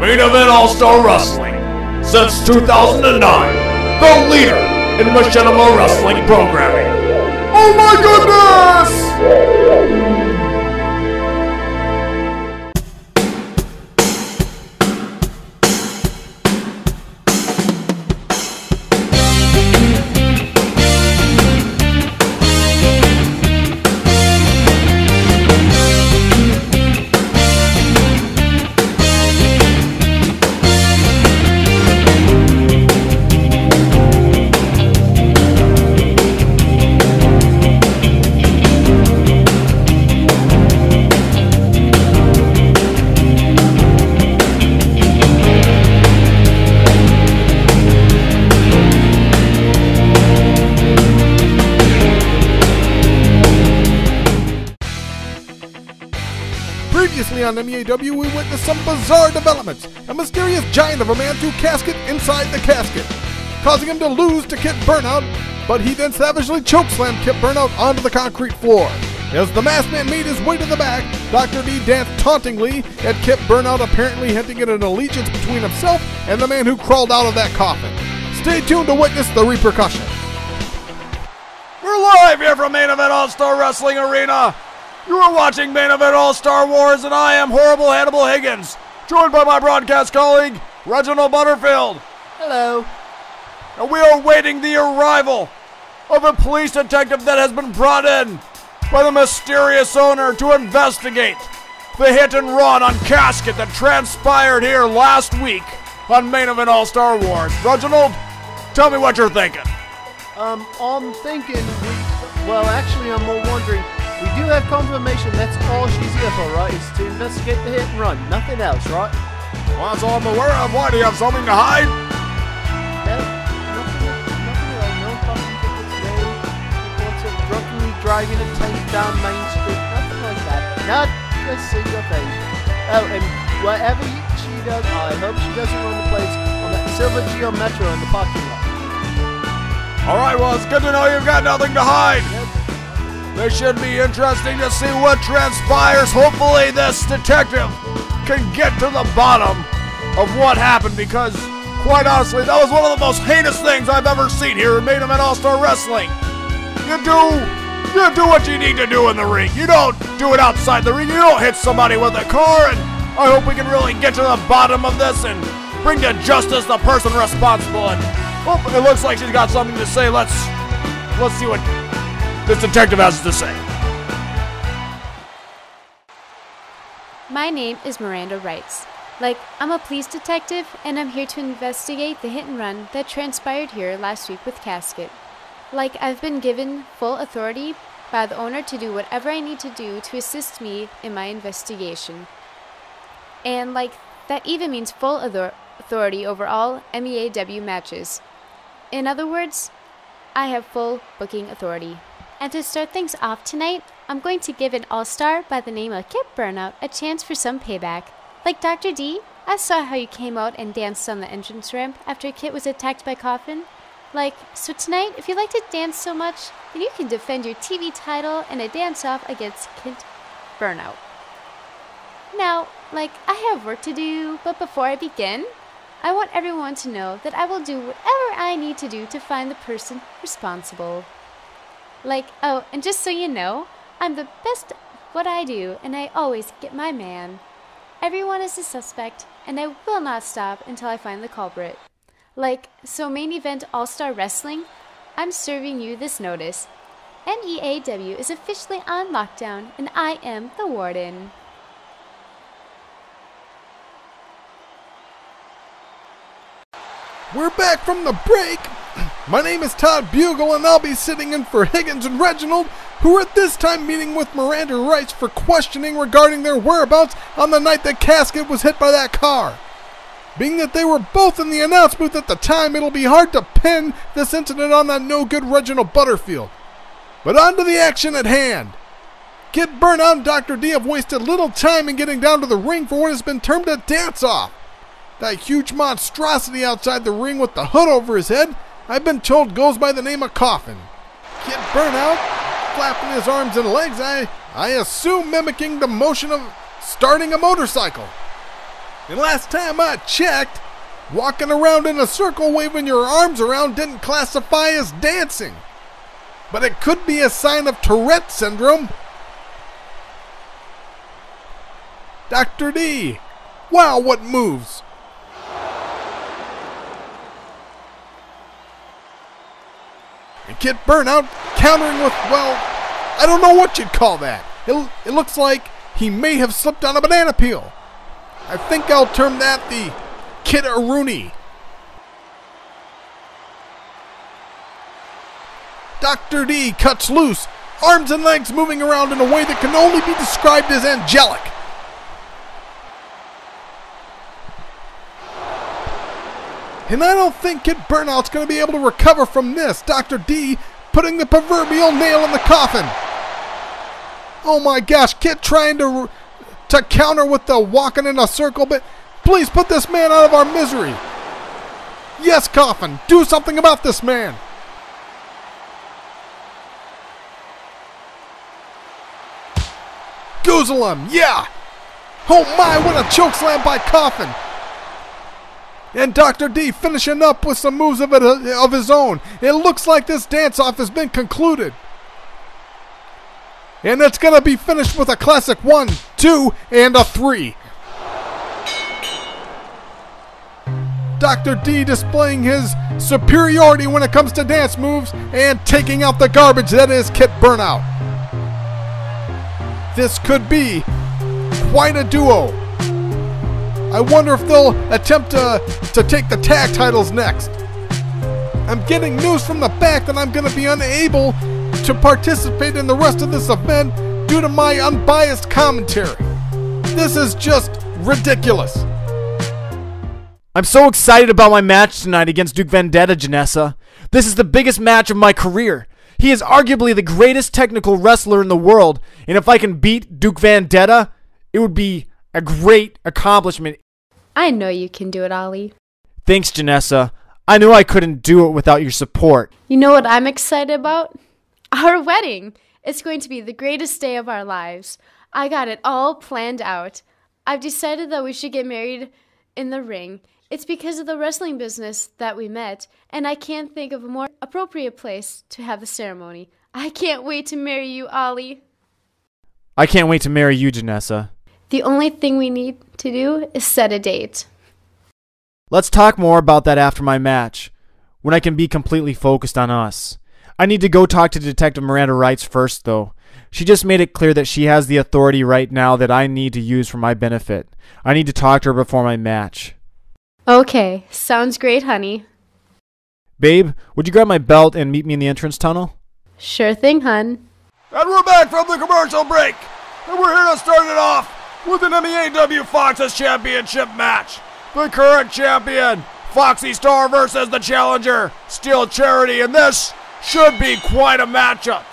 Main Event All-Star Wrestling. Since 2009, the leader in machinima wrestling programming. Oh my goodness! Previously on MEAW, we witnessed some bizarre developments. A mysterious giant of a man threw casket inside the casket, causing him to lose to Kit Burnout, but he then savagely chokeslammed Kit Burnout onto the concrete floor. As the masked man made his way to the back, Dr. D danced tauntingly at Kit Burnout, apparently hinting at an allegiance between himself and the man who crawled out of that coffin. Stay tuned to witness the repercussions. We're live here from Main Event All-Star Wrestling Arena. You are watching Main Event All-Star Wars, and I am Horrible Hannibal Higgins, joined by my broadcast colleague, Reginald Butterfield. Hello. And we are waiting the arrival of a police detective that has been brought in by the mysterious owner to investigate the hit and run on Casket that transpired here last week on Main Event All-Star Wars. Reginald, tell me what you're thinking. I'm thinking, I'm more wondering, we do have confirmation that's all she's here for, right? Is to investigate the hit and run, nothing else, right? Well, that's all I'm aware of. Why, do you have something to hide? No, nothing like no talking tickets, no reports of drunkenly driving a tank down Main Street, nothing like that. Not a single thing. Oh, and whatever she does, I hope she doesn't run the place on that Silver Geo Metro in the parking lot. Alright, well, it's good to know you've got nothing to hide. Yep. This should be interesting to see what transpires. Hopefully this detective can get to the bottom of what happened, because, quite honestly, that was one of the most heinous things I've ever seen here in Main Event All-Star Wrestling. You do what you need to do in the ring. You don't do it outside the ring. You don't hit somebody with a car, and I hope we can really get to the bottom of this and bring to justice the person responsible. And, well, it looks like she's got something to say. Let's see what this detective has to say. My name is Miranda Wrights. I'm a police detective, and I'm here to investigate the hit and run that transpired here last week with Casket. I've been given full authority by the owner to do whatever I need to do to assist me in my investigation. And that even means full authority over all MEAW matches. In other words, I have full booking authority. And to start things off tonight, I'm going to give an all-star by the name of Kit Burnout a chance for some payback. Like Dr. D, I saw how you came out and danced on the entrance ramp after Kit was attacked by Coffin. So tonight, if you like to dance so much, then you can defend your TV title in a dance-off against Kit Burnout. Now, I have work to do, but before I begin, I want everyone to know that I will do whatever I need to do to find the person responsible. Oh, and just so you know, I'm the best at what I do, and I always get my man. Everyone is a suspect, and I will not stop until I find the culprit. So Main Event All-Star Wrestling, I'm serving you this notice. MEAW is officially on lockdown, and I am the warden. We're back from the break. My name is Todd Bugle, and I'll be sitting in for Higgins and Reginald, who are at this time meeting with Miranda Wrights for questioning regarding their whereabouts on the night that Casket was hit by that car. Being that they were both in the announce booth at the time, it'll be hard to pin this incident on that no-good Reginald Butterfield. But on to the action at hand. Kit Burnout and Dr. D have wasted little time in getting down to the ring for what has been termed a dance-off. That huge monstrosity outside the ring with the hood over his head, I've been told goes by the name of Coffin. Kit Burnout, flapping his arms and legs, I assume mimicking the motion of starting a motorcycle. And last time I checked, walking around in a circle waving your arms around didn't classify as dancing. But it could be a sign of Tourette syndrome. Dr. D, wow, what moves! And Kid Burnout countering with, well, I don't know what you'd call that. It looks like he may have slipped on a banana peel. I think I'll term that the Kid-a-rooney. Dr. D cuts loose, arms and legs moving around in a way that can only be described as angelic. And I don't think Kid Burnout's going to be able to recover from this. Dr. D putting the proverbial nail in the coffin. Oh my gosh, Kid trying to counter with the walking in a circle, but please put this man out of our misery. Yes, Coffin, do something about this man. Goozle him, yeah. Oh my, what a chokeslam by Coffin. And Dr. D finishing up with some moves of his own. It looks like this dance-off has been concluded. And it's going to be finished with a classic 1, 2, and a 3. Dr. D displaying his superiority when it comes to dance moves and taking out the garbage that is Kid Burnout. This could be quite a duo. I wonder if they'll attempt to take the tag titles next. I'm getting news from the back that I'm going to be unable to participate in the rest of this event due to my unbiased commentary. This is just ridiculous. I'm so excited about my match tonight against Duke Vendetta, Janessa. This is the biggest match of my career. He is arguably the greatest technical wrestler in the world, and if I can beat Duke Vendetta, it would be a great accomplishment. I know you can do it, Ollie. Thanks, Janessa. I knew I couldn't do it without your support. You know what I'm excited about? Our wedding. It's going to be the greatest day of our lives. I got it all planned out. I've decided that we should get married in the ring. It's because of the wrestling business that we met, and I can't think of a more appropriate place to have the ceremony. I can't wait to marry you, Ollie. I can't wait to marry you, Janessa. The only thing we need to do is set a date. Let's talk more about that after my match, when I can be completely focused on us. I need to go talk to Detective Miranda Wrights first, though. She just made it clear that she has the authority right now that I need to use for my benefit. I need to talk to her before my match. Okay, sounds great, honey. Babe, would you grab my belt and meet me in the entrance tunnel? Sure thing, hun. And we're back from the commercial break. And we're here to start it off with an MEAW Fox's Championship match. The current champion, Foxy Star versus the challenger, Steel Charity. And this should be quite a matchup.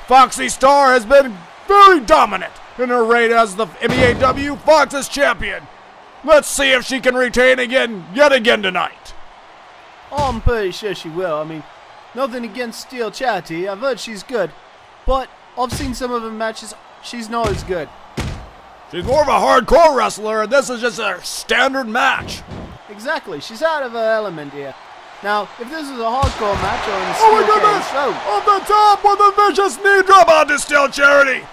Foxy Star has been very dominant in her reign as the MEAW Fox's champion. Let's see if she can retain yet again tonight. Oh, I'm pretty sure she will. I mean, nothing against Steel Charity. I've heard she's good. But I've seen some of her matches. She's not as good. She's more of a hardcore wrestler, and this is just a standard match. Exactly. She's out of her element here. Now, if this is a hardcore match or in a Oh my steel goodness! cage, Off the top with a vicious knee drop onto Steel Charity.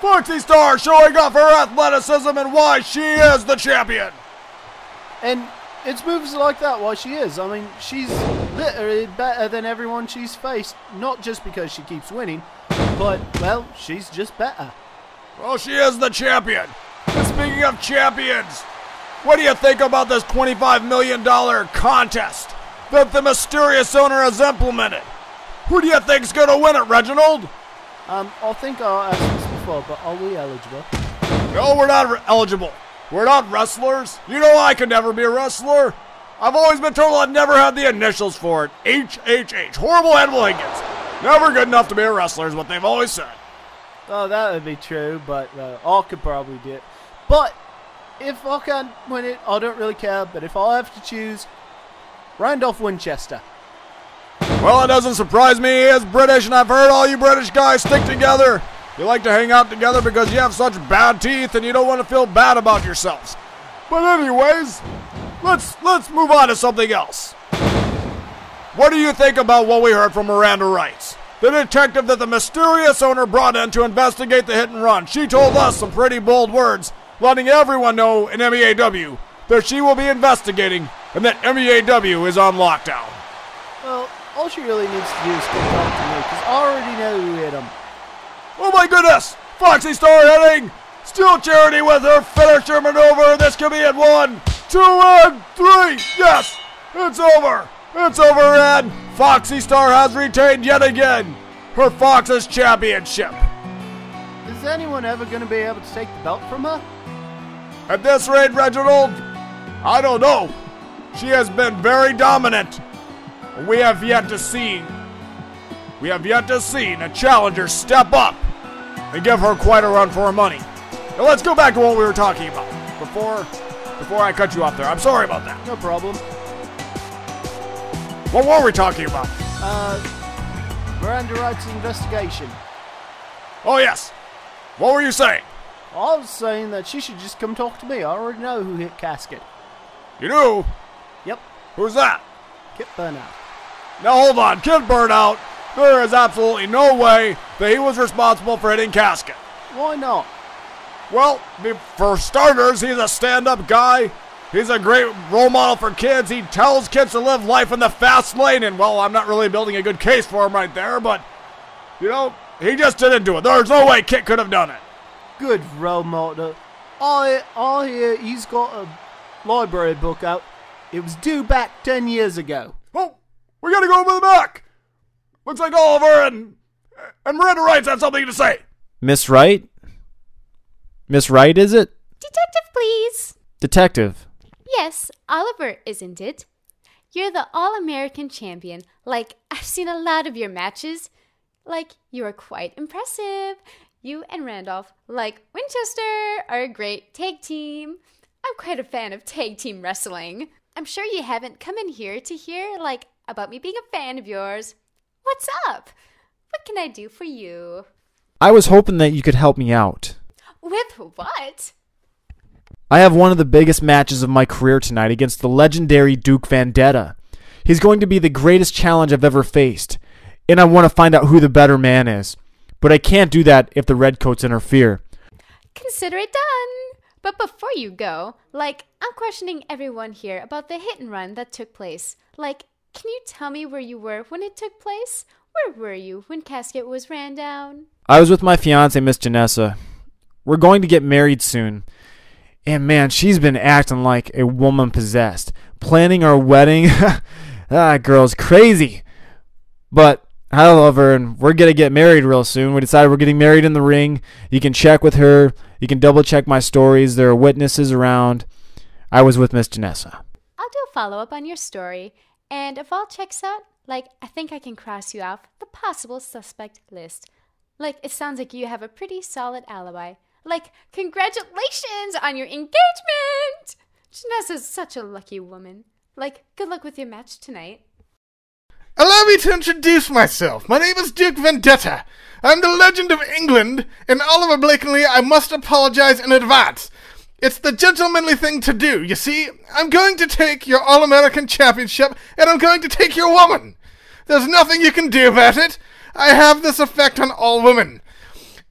Foxy Star showing off her athleticism and why she is the champion. And it's moves like that why she is. I mean, she's literally better than everyone she's faced. Not just because she keeps winning, but, well, she's just better. Well, she is the champion. And speaking of champions, what do you think about this $25 million contest that the mysterious owner has implemented? Who do you think's going to win it, Reginald? I think I asked this before, but are we eligible? No, we're not eligible. We're not wrestlers. You know I could never be a wrestler. I've always been told I've never had the initials for it. HHH. Horrible Animal Higgins. Never good enough to be a wrestler is what they've always said. Oh, that would be true, but I could probably do it. But if I can't win it, I don't really care. But if I have to choose, Randolph Winchester. Well, it doesn't surprise me. He is British, and I've heard all you British guys stick together. You like to hang out together because you have such bad teeth and you don't want to feel bad about yourselves. But anyways, let's move on to something else. What do you think about what we heard from Miranda Rights, the detective that the mysterious owner brought in to investigate the hit and run? She told us some pretty bold words, letting everyone know in MEAW that she will be investigating and that MEAW is on lockdown. Well, all she really needs to do is come talk to me, because I already know who hit him. Oh my goodness! Foxy Star hitting! Steel Charity with her finisher maneuver. This could be at 1, 2, and 3. Yes! It's over! It's over, and Foxy Star has retained yet again her Fox's championship. Is anyone ever going to be able to take the belt from her? At this rate, Reginald, I don't know. She has been very dominant. We have yet to see a challenger step up and give her quite a run for her money. Now let's go back to what we were talking about before I cut you off there. I'm sorry about that. No problem. What were we talking about? Miranda Rights' investigation. Oh yes. What were you saying? I was saying that she should just come talk to me. I already know who hit Casket. You do? Yep, Who's that? Kip Burnout. Now hold on, Kid Burnout. There is absolutely no way that he was responsible for hitting Casket. Why not? Well, for starters, he's a stand-up guy. He's a great role model for kids. He tells kids to live life in the fast lane, and well, I'm not really building a good case for him right there, but, you know, he just didn't do it. There's no way Kit could have done it. Good role model. I hear he's got a library book out. It was due back 10 years ago. Oh, we gotta go over the back. Looks like Oliver and Miranda Wrights have something to say. Miss Wright? Miss Wright, is it? Detective, please. Detective. Yes, Oliver, isn't it? You're the All-American champion. Like, I've seen a lot of your matches. Like, you are quite impressive. You and Randolph, like Winchester, are a great tag team. I'm quite a fan of tag team wrestling. I'm sure you haven't come in here to hear, like, about me being a fan of yours. What's up? What can I do for you? I was hoping that you could help me out. With what? I have one of the biggest matches of my career tonight against the legendary Duke Vendetta. He's going to be the greatest challenge I've ever faced, and I want to find out who the better man is. But I can't do that if the Redcoats interfere. Consider it done. But before you go, like, I'm questioning everyone here about the hit and run that took place. Like, can you tell me where you were when it took place? Where were you when Casket was ran down? I was with my fiance, Miss Janessa. We're going to get married soon. And man, she's been acting like a woman possessed. Planning our wedding. That girl's crazy. But I love her, and we're going to get married real soon. We decided we're getting married in the ring. You can check with her. You can double check my stories. There are witnesses around. I was with Miss Janessa. I'll do a follow-up on your story. And if all checks out, like, I think I can cross you off the possible suspect list. Like, it sounds like you have a pretty solid alibi. Like, congratulations on your engagement! Janessa's such a lucky woman. Like, good luck with your match tonight. Allow me to introduce myself. My name is Duke Vendetta. I'm the legend of England, and Oliver Blakeney, I must apologize in advance. It's the gentlemanly thing to do, you see. I'm going to take your All-American Championship, and I'm going to take your woman. There's nothing you can do about it. I have this effect on all women.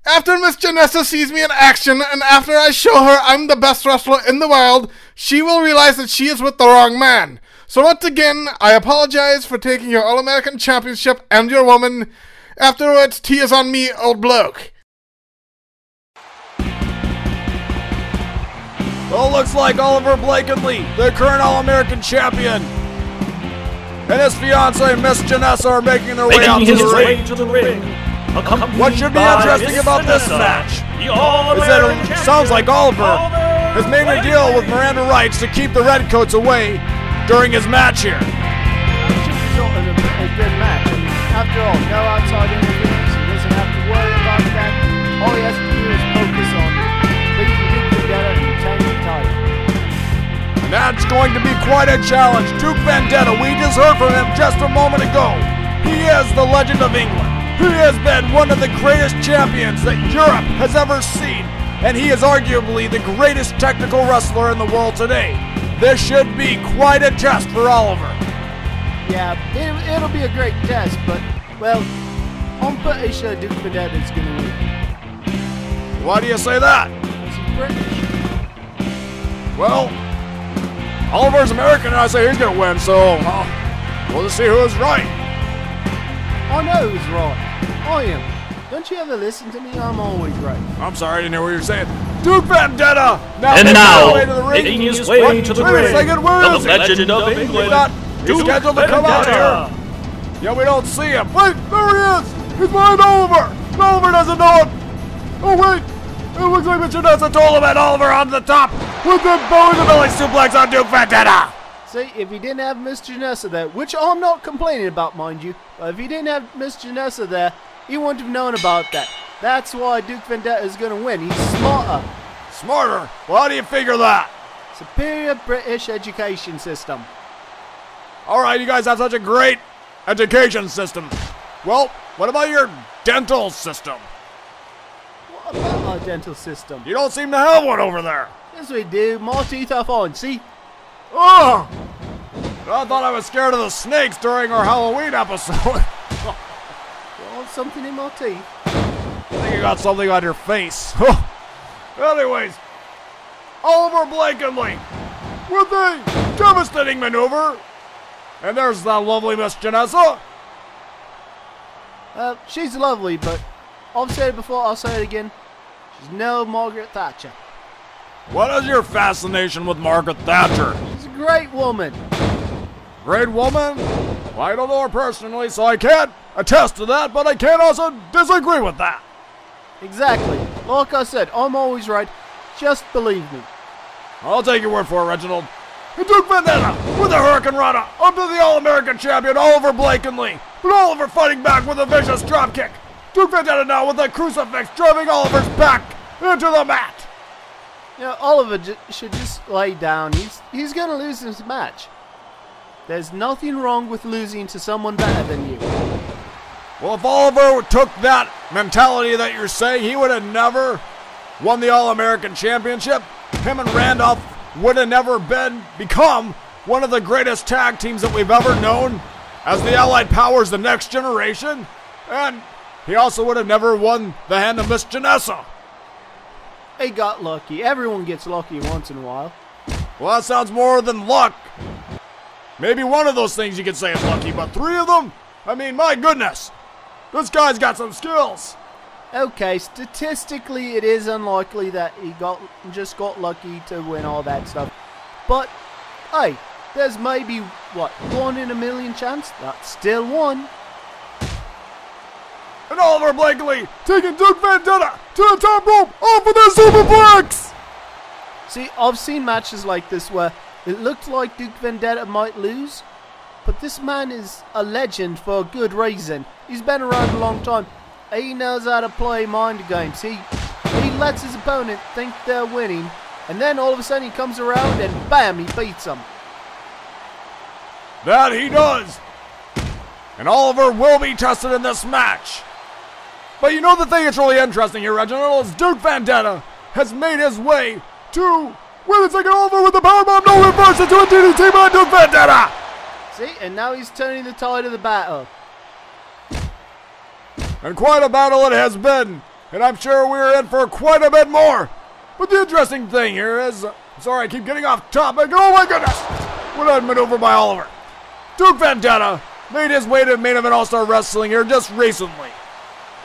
After Miss Janessa sees me in action, and after I show her I'm the best wrestler in the world, she will realize that she is with the wrong man. So once again, I apologize for taking your All-American Championship and your woman. Afterwards, tea is on me, old bloke. Well, looks like Oliver Blakeney, the current All-American champion, and his fiancée, Miss Janessa, are making their way out to the ring. What should be interesting about this match is that it sounds like Oliver has made a deal with Miranda Rights to keep the Redcoats away during his match here. It should result in a good match. I mean, after all, no outside interference. He doesn't have to worry about that. All he has to do is focus on beating Duke together and retaining the title. And that's going to be quite a challenge. Duke Vendetta, we just heard from him just a moment ago. He is the legend of England. He has been one of the greatest champions that Europe has ever seen. and he is arguably the greatest technical wrestler in the world today. This should be quite a test for Oliver. Yeah, it'll be a great test, but, well, I'm pretty sure Duke Vendetta's going to win. Why do you say that? Because he's British. Well, Oliver's American, and I say he's going to win, so we'll just see who's right. I know who's right. I am. Don't you ever listen to me? I'm always right. I'm sorry, I didn't hear what you were saying. Duke Vendetta! And now, way to the ring. making his way to the Wait a ring, second, where the is he? legend of He's England, not Duke scheduled to come out Vendetta. here. Yeah, we don't see him. Wait, there he is! He's behind Oliver! Oliver doesn't know it! Oh, wait! It looks like Mr. Nessa told him at Oliver on the top with the belly to belly suplex on Duke Vendetta! See, if he didn't have Miss Janessa there, which I'm not complaining about, mind you, but if he didn't have Miss Janessa there, he wouldn't have known about that. That's why Duke Vendetta is going to win. He's smarter. Smarter? Well, how do you figure that? Superior British education system. Alright, you guys have such a great education system. Well, what about your dental system? What about our dental system? You don't seem to have one over there. Yes, we do. My teeth are fine. See? Oh! I thought I was scared of the snakes during our Halloween episode. You want something in my teeth? I think you got something on your face. Anyways, Oliver Blankenly with a devastating maneuver. And there's that lovely Miss Janessa. She's lovely, but I've said it before, I'll say it again. She's no Margaret Thatcher. What is your fascination with Margaret Thatcher? She's a great woman. Great woman? Well, I don't know her personally, so I can't attest to that, but I can't also disagree with that. Exactly. Like I said, I'm always right. Just believe me. I'll take your word for it, Reginald. And Duke Vendetta with a Hurricane Rana up to the All-American champion Oliver Blankenly. But Oliver fighting back with a vicious dropkick. Duke Vendetta now with a crucifix driving Oliver's back into the mat. You know, Oliver should just lay down. He's going to lose this match. There's nothing wrong with losing to someone better than you. Well, if Oliver took that mentality that you're saying, he would have never won the All-American Championship. Him and Randolph would have never become one of the greatest tag teams that we've ever known as the Allied Powers, the next generation. And he also would have never won the hand of Miss Janessa. He got lucky. Everyone gets lucky once in a while. Well, that sounds more than luck. Maybe one of those things you could say is lucky, but three of them? I mean, my goodness. This guy's got some skills. Okay, statistically it is unlikely that he just got lucky to win all that stuff. But, hey, there's maybe, 1 in a million chance? That's still one. And Oliver Blankenly taking Duke Vendetta to the top rope off of the superplex! See, I've seen matches like this where it looked like Duke Vendetta might lose, but this man is a legend for a good reason. He's been around a long time. He knows how to play mind games. He lets his opponent think they're winning, and then all of a sudden he comes around and bam, he beats them. That he does. And Oliver will be tested in this match. But you know the thing that's really interesting here, Reginald, is Duke Vendetta has made his way to win the second Oliver with the powerbomb, no reverse into a DDT by Duke Vendetta. See, and now he's turning the tide of the battle. And quite a battle it has been. And I'm sure we're in for quite a bit more. But the interesting thing here is, sorry I keep getting off topic. Oh my goodness. What a maneuver by Oliver. Duke Vendetta made his way to main event All-Star Wrestling here just recently.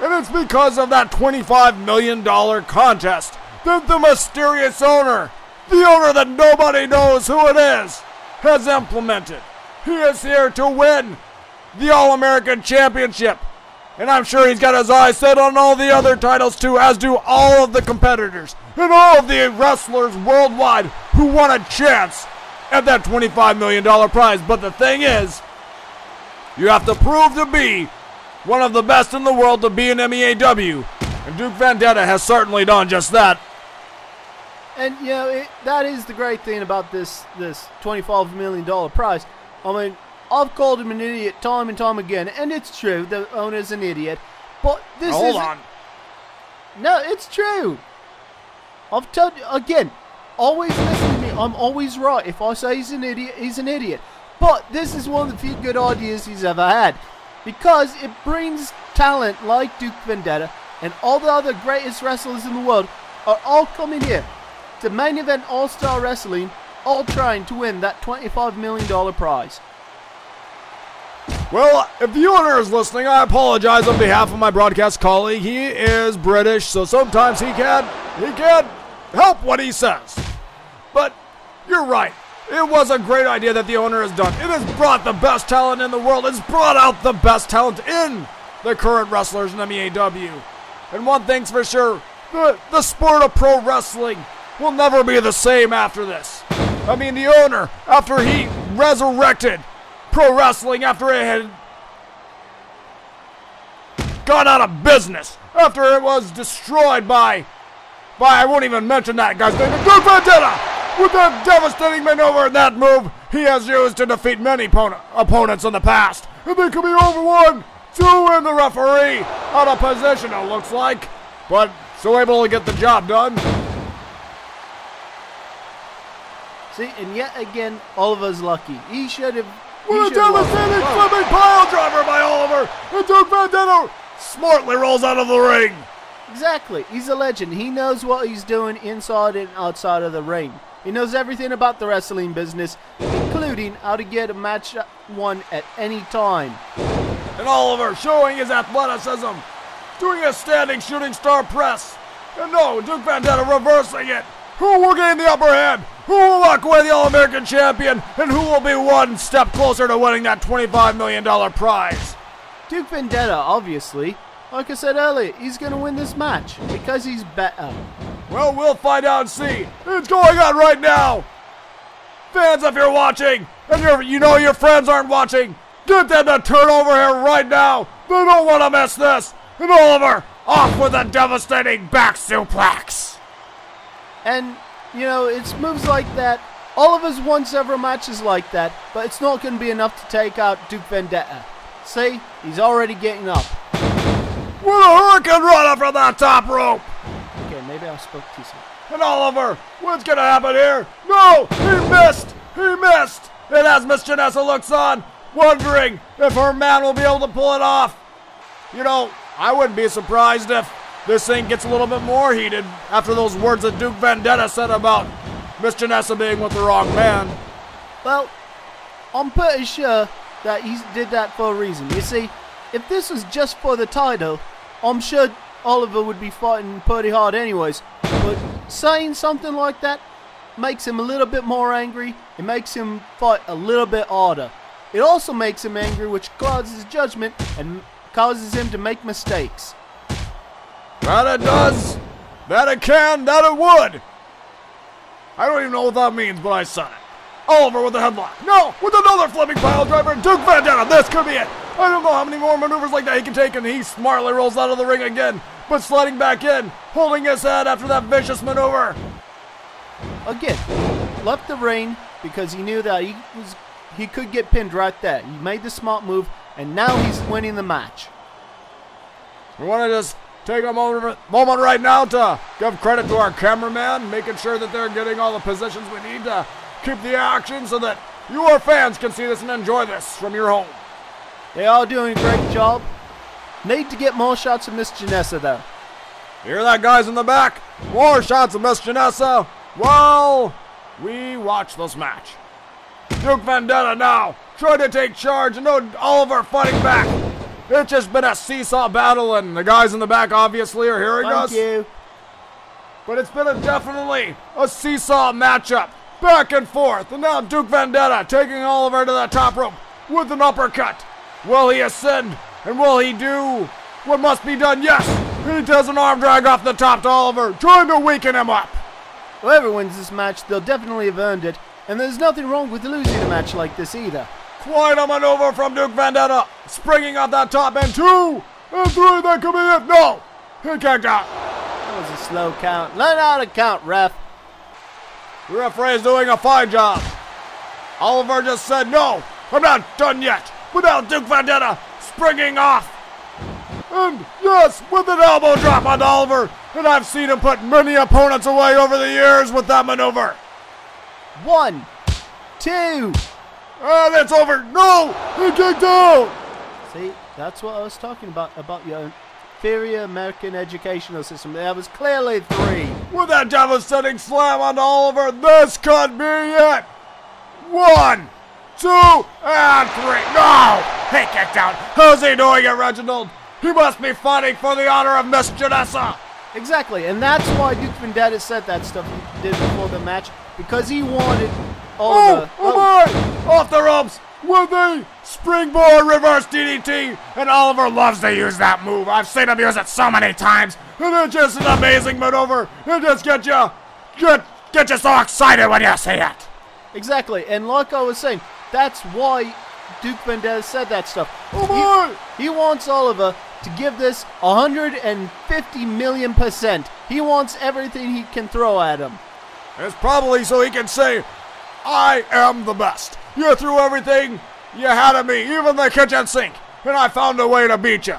And it's because of that $25 million contest that the mysterious owner, the owner that nobody knows who it is, has implemented. He is here to win the All-American Championship. And I'm sure he's got his eyes set on all the other titles too, as do all of the competitors and all of the wrestlers worldwide who want a chance at that $25 million prize. But the thing is, you have to prove to be one of the best in the world to be an MEAW. And Duke Vendetta has certainly done just that. And, you know, that is the great thing about this $25 million prize. I mean, I've called him an idiot time and time again, and it's true, the owner's an idiot. But this is... Hold on. No, it's true. I've told you, again, always listen to me. I'm always right. If I say he's an idiot, he's an idiot. But this is one of the few good ideas he's ever had. Because it brings talent like Duke Vendetta and all the other greatest wrestlers in the world are all coming here to main event All-Star Wrestling, all trying to win that $25 million prize. Well, if the owner is listening, I apologize on behalf of my broadcast colleague. He is British, so sometimes he can't help what he says. But you're right. It was a great idea that the owner has done. It has brought the best talent in the world. It's brought out the best talent in the current wrestlers in MEAW. And one thing's for sure, the sport of pro wrestling will never be the same after this. I mean, the owner, after he resurrected pro wrestling, after it had gone out of business, after it was destroyed by I won't even mention that guy's name, Duke Vendetta, with that devastating maneuver and that move he has used to defeat many opponents in the past. And they could be over 1-2 in the referee out of position, it looks like, but still able to get the job done. See, and yet again, Oliver's lucky. He should have. What a devastating flipping pile driver by Oliver! And Duke Vendetta smartly rolls out of the ring. Exactly. He's a legend. He knows what he's doing inside and outside of the ring. He knows everything about the wrestling business, including how to get a match won at any time. And Oliver showing his athleticism, doing a standing shooting star press. And no, Duke Vendetta reversing it. Who will gain the upper hand? Who will walk away the All-American champion? And who will be one step closer to winning that $25 million prize? Duke Vendetta, obviously. Like I said earlier, he's going to win this match because he's better. Well, we'll find out and see. It's going on right now. Fans, if you're watching, and you know your friends aren't watching, get them to turn over here right now. They don't want to miss this. And Oliver, off with a devastating back suplex. And, you know, it's moves like that. Oliver's won several matches like that, but it's not going to be enough to take out Duke Vendetta. See, he's already getting up. With a hurricane runner from that top rope. Okay, maybe I spoke too soon. And Oliver, what's going to happen here? No, he missed. He missed. And as Miss Janessa looks on, wondering if her man will be able to pull it off. You know, I wouldn't be surprised if this thing gets a little bit more heated after those words that Duke Vendetta said about Miss Janessa being with the wrong man. Well, I'm pretty sure that he did that for a reason. You see, if this was just for the title, I'm sure Oliver would be fighting pretty hard anyways. But saying something like that makes him a little bit more angry. It makes him fight a little bit harder. It also makes him angry, which clouds his judgment and causes him to make mistakes. That it does. That it can. That it would. I don't even know what that means, but I said it. Oliver with the headlock. No, with another flipping pile driver. Duke Vendetta. This could be it. I don't know how many more maneuvers like that he can take, and he smartly rolls out of the ring again, but sliding back in, holding his head after that vicious maneuver. Again, left the ring because he knew that he could get pinned right there. He made the smart move, and now he's winning the match. We want to just take a moment right now to give credit to our cameraman, making sure that they're getting all the positions we need to keep the action so that you, our fans, can see this and enjoy this from your home. They are doing a great job. Need to get more shots of Miss Janessa, though. Hear that, guys in the back? More shots of Miss Janessa while we watch this match. Duke Vendetta now trying to take charge, and no Oliver fighting back. It's just been a seesaw battle, and the guys in the back obviously are hearing us. Thank you. But it's been definitely a seesaw matchup, back and forth. And now Duke Vendetta taking Oliver to the top rope with an uppercut. Will he ascend? And will he do what must be done? Yes! He does an arm drag off the top to Oliver, trying to weaken him up. Whoever wins this match, they'll definitely have earned it. And there's nothing wrong with losing a match like this either. Quite a maneuver from Duke Vendetta, springing off that top, and 2 and 3, that could be it. No! He kicked out. That was a slow count. Learn how to count, ref. The referee is doing a fine job. Oliver just said, no, I'm not done yet. But now Duke Vendetta springing off. And yes, with an elbow drop on Oliver. And I've seen him put many opponents away over the years with that maneuver. 1, 2. And it's over. No, he kicked out. See, that's what I was talking about your inferior American educational system. That was clearly 3. With that devastating slam on Oliver, this could be it. 1, 2, and 3. No, he kicked out. How's he doing it, Reginald? He must be fighting for the honor of Miss Janessa. Exactly, and that's why Duke Vendetta said that stuff he did before the match, because he wanted Oliver. Oh my! Off the ropes with a springboard reverse DDT, and Oliver loves to use that move. I've seen him use it so many times, and it's just an amazing maneuver. It just get you so excited when you see it. Exactly, and like I was saying, that's why Duke Vendetta said that stuff. Oh my! He wants Oliver to give this 150 million%. He wants everything he can throw at him. It's probably so he can say, I am the best. You threw everything you had at me, even the kitchen sink, and I found a way to beat you.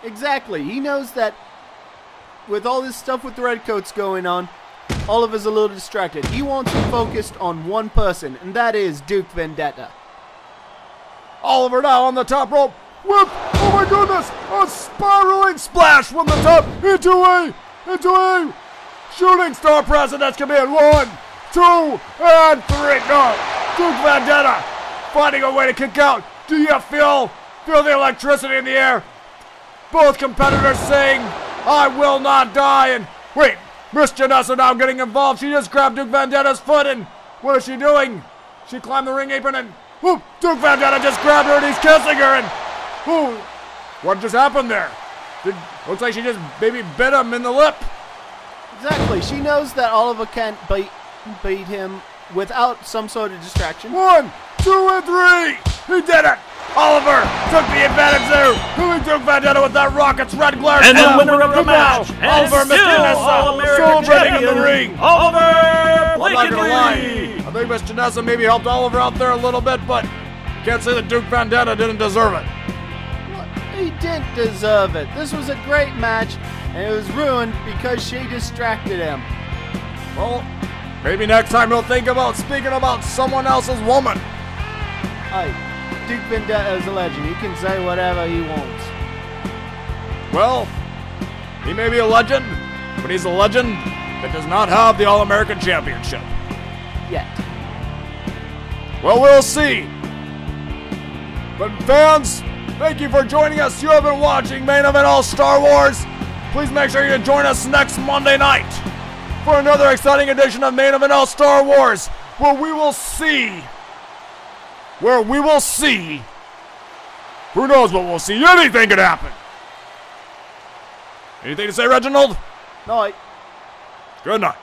Exactly. He knows that with all this stuff with the Redcoats going on, Oliver's a little distracted. He wants him focused on one person, and that is Duke Vendetta. Oliver now on the top rope with, oh my goodness, a spiraling splash from the top into a shooting star press, and that's coming in. 1, 2, and 3. No, Duke Vendetta finding a way to kick out. Do you feel the electricity in the air? Both competitors saying, I will not die. And wait, Miss Janessa now getting involved. She just grabbed Duke Vendetta's foot, and what is she doing? She climbed the ring apron, and Duke Vendetta just grabbed her, and he's kissing her, and what just happened there? Looks like she just maybe bit him in the lip. Exactly. She knows that Oliver can't beat him without some sort of distraction. 1, 2, and 3. He did it. Oliver took the advantage there. He Duke Vendetta with that Rockets red glare. And the winner of the match, Oliver Miss Janessa celebrating in the ring. Oliver I'm not gonna lie. I think Miss Janessa maybe helped Oliver out there a little bit, but can't say that Duke Vendetta didn't deserve it. He didn't deserve it. This was a great match, and it was ruined because she distracted him. Well, maybe next time he'll think about speaking about someone else's woman. Hey, Duke Vendetta is a legend. He can say whatever he wants. Well, he may be a legend, but he's a legend that does not have the All-American Championship. Yet. Well, we'll see. But fans, thank you for joining us. You have been watching Main Event All Star Wars. Please make sure you join us next Monday night for another exciting edition of Main Event All Star Wars, where we will see. Who knows what we'll see? Anything could happen. Anything to say, Reginald? No, Good night.